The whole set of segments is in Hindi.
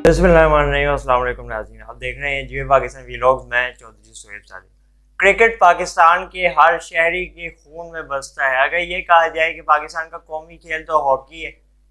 बिस्मिल्लाहिर्रहमानिर्रहीम। अस्सलाम वालेकुम नाज़रीन, आप देख रहे हैं जीवे पाकिस्तान व्लॉग्स। मैं चौधरी सुहेब सादिक। क्रिकेट पाकिस्तान के हर शहरी के खून में बसता है। अगर ये कहा जाए कि पाकिस्तान का कौमी खेल तो हॉकी है,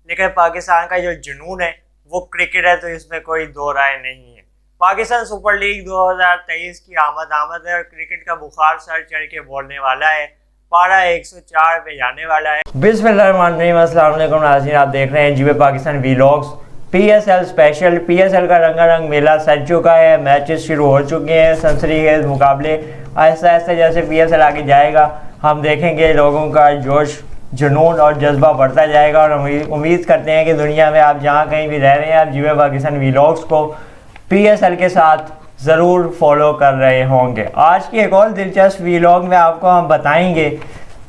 लेकिन पाकिस्तान का जो जुनून है वो क्रिकेट है, तो इसमें कोई दो राय नहीं है। पाकिस्तान सुपर लीग 2023 की आमद है और क्रिकेट का बुखार सर चढ़ के बोलने वाला है। पारा 104 पे जाने वाला है। बिस्मिल्लाहिर्रहमानिर्रहीम। अस्सलाम वालेकुम नाज़रीन, आप देख रहे हैं जीवे Pakistan vlogs. PSL special, PSL का रंगारंग मेला सज चुका है। मैचेस शुरू हो चुके हैं, सनसनीखेज मुकाबले। आहिस्ता आहिस्ता जैसे पीएसएल आगे जाएगा हम देखेंगे लोगों का जोश, जुनून और जज्बा बढ़ता जाएगा। और उम्मीद करते हैं कि दुनिया में आप जहां कहीं भी रह रहे हैं, आप जीवे पाकिस्तान व्लॉग्स को पीएसएल के साथ ज़रूर फॉलो कर रहे होंगे। आज की एक और दिलचस्प व्लॉग में आपको हम बताएंगे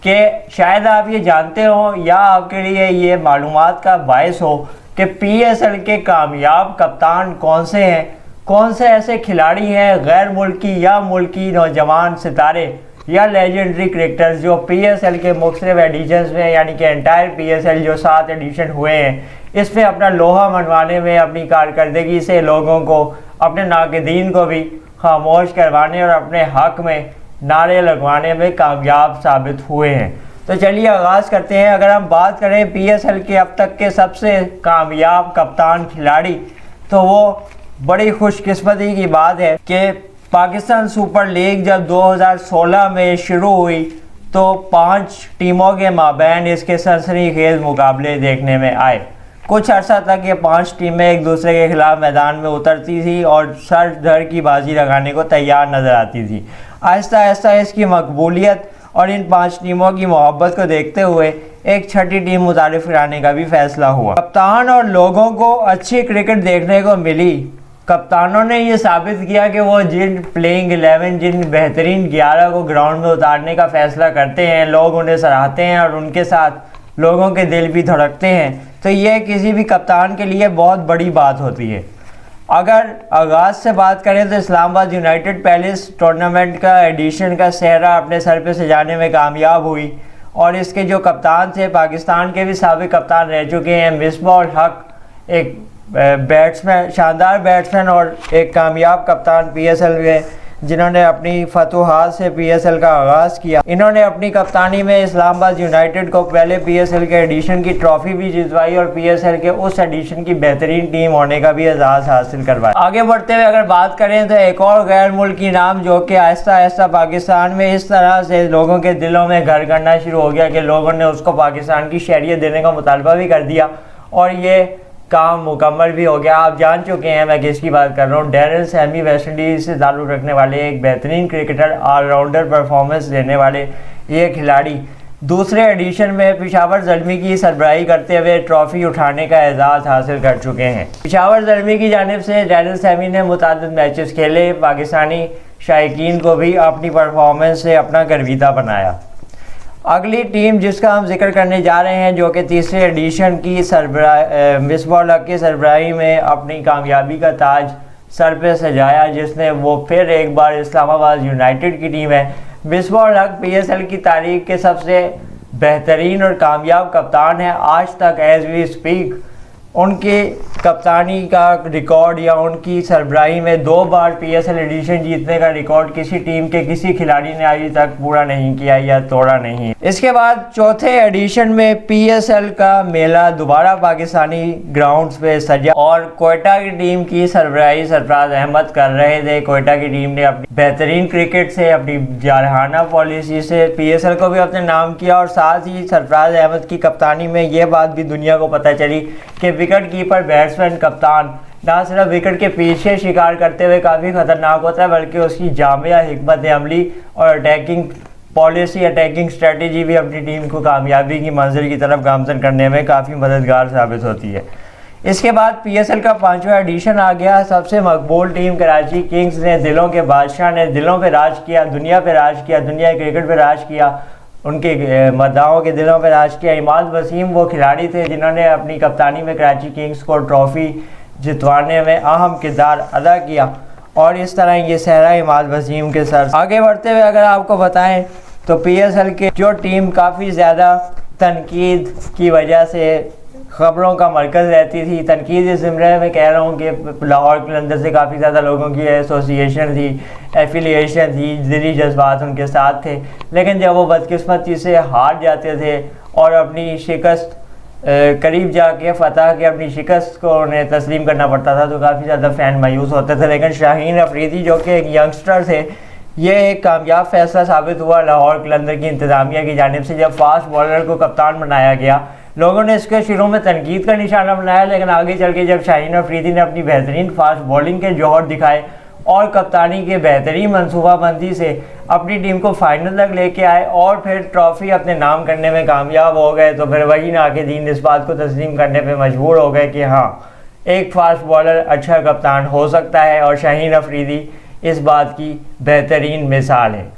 कि शायद आप ये जानते हो या आपके लिए ये मालूमात का बायस हो कि पीएसएल के कामयाब कप्तान कौन से हैं, कौन से ऐसे खिलाड़ी हैं गैर मुल्की या मुल्की नौजवान सितारे या लेजेंडरी क्रिकेटर्स जो पीएसएल के मुख्तलिफ एडिशंस में, यानी कि एंटायर पीएसएल जो 7 एडिशन हुए हैं, इसमें अपना लोहा मनवाने में, अपनी कारकर्दगी से लोगों को, अपने नाक़दीन को भी खामोश करवाने और अपने हक में नारे लगवाने में कामयाब साबित हुए हैं। तो चलिए आगाज़ करते हैं। अगर हम बात करें पीएसएल के अब तक के सबसे कामयाब कप्तान खिलाड़ी, तो वो बड़ी खुशकिस्मती की बात है कि पाकिस्तान सुपर लीग जब 2016 में शुरू हुई तो 5 टीमों के माबैन इसके सनसनीखेज मुकाबले देखने में आए। कुछ अर्सा तक ये 5 टीमें एक दूसरे के खिलाफ मैदान में उतरती थी और सर धड़ की बाजी लगाने को तैयार नज़र आती थी। आहिस्ता आहिस्ता इसकी मकबूलियत और इन 5 टीमों की मोहब्बत को देखते हुए एक छठी टीम मुतारिफ कराने का भी फैसला हुआ। कप्तान और लोगों को अच्छी क्रिकेट देखने को मिली। कप्तानों ने ये साबित किया कि वो जिन प्लेइंग 11, जिन बेहतरीन 11 को ग्राउंड में उतारने का फैसला करते हैं, लोग उन्हें सराहते हैं और उनके साथ लोगों के दिल भी धड़कते हैं। तो ये किसी भी कप्तान के लिए बहुत बड़ी बात होती है। अगर आगाज़ से बात करें तो इस्लामाबाद यूनाइटेड पैलेस टूर्नामेंट का एडिशन का सेहरा अपने सर पे सजाने में कामयाब हुई और इसके जो कप्तान थे, पाकिस्तान के भी साबिक कप्तान रह चुके हैं, मिसबाह उल हक, एक बैट्समैन, शानदार बैट्समैन और एक कामयाब कप्तान पीएसएल में, जिन्होंने अपनी फतूहात से पीएसएल का आगाज़ किया। इन्होंने अपनी कप्तानी में इस्लामाबाद यूनाइटेड को पहले पीएसएल के एडिशन की ट्रॉफी भी जितवाई और पीएसएल के उस एडिशन की बेहतरीन टीम होने का भी एजाज़ हासिल करवाया। आगे बढ़ते हुए अगर बात करें तो एक और गैर मुल्की नाम जो कि आहिस्ता आहिस्ता पाकिस्तान में इस तरह से लोगों के दिलों में घर करना शुरू हो गया कि लोगों ने उसको पाकिस्तान की शहरियत देने का मुतालबा भी कर दिया और ये काम मुकम्मल भी हो गया। आप जान चुके हैं मैं किसकी बात कर रहा हूँ। डैरेन सैमी वेस्ट इंडीज़ से ताल्लुक़ रखने वाले एक बेहतरीन क्रिकेटर, ऑलराउंडर परफॉर्मेंस देने वाले ये खिलाड़ी दूसरे एडिशन में पेशावर ज़ल्मी की सरबराही करते हुए ट्रॉफ़ी उठाने का एजाज़ हासिल कर चुके हैं। पेशावर ज़ल्मी की जानिब से डैरेन सैमी ने मुतादिद मैचेस खेले, पाकिस्तानी शायकीन को भी अपनी परफॉर्मेंस से अपना गर्विदा बनाया। अगली टीम जिसका हम जिक्र करने जा रहे हैं, जो कि तीसरे एडिशन की मिसबाह उल हक की सरबराही में अपनी कामयाबी का ताज सर पे सजाया, जिसने वो फिर एक बार इस्लामाबाद यूनाइटेड की टीम है। मिसबाह उल हक पीएसएल की तारीख के सबसे बेहतरीन और कामयाब कप्तान है। आज तक एज वी स्पीक उनकी कप्तानी का रिकॉर्ड या उनकी सरबराही में 2 बार पीएसएल एडिशन जीतने का रिकॉर्ड किसी टीम के किसी खिलाड़ी ने अभी तक पूरा नहीं किया या तोड़ा नहीं। इसके बाद चौथे एडिशन में पीएसएल का मेला दोबारा पाकिस्तानी ग्राउंड्स पे सजा और कोयटा की टीम की सरबराही सरफराज अहमद कर रहे थे। कोयटा की टीम ने अपनी बेहतरीन क्रिकेट से, अपनी जारहाना पॉलिसी से पीएसएल को भी अपने नाम किया और साथ ही सरफराज अहमद की कप्तानी में ये बात भी दुनिया को पता चली कि विकेट कीपर, बैट्समैन, कप्तान ना सिर्फ विकेट के पीछे शिकार करते हुए काफ़ी ख़तरनाक होता है, बल्कि उसकी जामिया हिकमत अमली और अटैकिंग पॉलिसी, अटैकिंग स्ट्रेटजी भी अपनी टीम को कामयाबी की मंजिल की तरफ गामजन करने में काफ़ी मददगार साबित होती है। इसके बाद पीएसएल का 5वां एडिशन आ गया। सबसे मकबूल टीम कराची किंग्स ने, दिलों के बादशाह ने दिलों पर राज किया, दुनिया पर राज किया, दुनिया क्रिकेट पर राज किया, उनके मद्दाहों के दिलों पर राज किया। इमाद वसीम वो खिलाड़ी थे जिन्होंने अपनी कप्तानी में कराची किंग्स को ट्रॉफ़ी जितवाने में अहम किरदार अदा किया और इस तरह ये सहरा इमाद वसीम के सर। आगे बढ़ते हुए अगर आपको बताएं तो पीएसएल के जो टीम काफ़ी ज़्यादा तनकीद की वजह से ख़बरों का मरकज़ रहती थी। तनकीद इस ज़िम्रे में कह रहा हूँ कि लाहौर कलंदर से काफ़ी ज़्यादा लोगों की एसोसिएशन थी, एफिलिएशन थी, दिली जज्बात उनके साथ थे। लेकिन जब वो बदकिस्मती से हार जाते थे और अपनी शिकस्त करीब जाके फ़तह के अपनी शिकस्त को उन्हें तस्लीम करना पड़ता था तो काफ़ी ज़्यादा फ़ैन मायूस होते थे। लेकिन शाहीन अफरीदी जो कि एक यंगस्टर थे, ये एक कामयाब फैसला साबित हुआ लाहौर कलंदर की इंतज़ामिया की जानिब से। जब फास्ट बॉलर को कप्तान बनाया गया, लोगों ने इसके शुरू में तनकीद का निशाना बनाया, लेकिन आगे चल के जब शाहीन अफरीदी ने अपनी बेहतरीन फास्ट बॉलिंग के जौहर दिखाए और कप्तानी के बेहतरीन मनसूबाबंदी से अपनी टीम को फाइनल तक लेके आए और फिर ट्रॉफ़ी अपने नाम करने में कामयाब हो गए, तो फिर वही ना के दीन इस बात को तस्लीम करने पे मजबूर हो गए कि हाँ, एक फास्ट बॉलर अच्छा कप्तान हो सकता है। और शाहीन अफरीदी इस बात की बेहतरीन मिसाल है।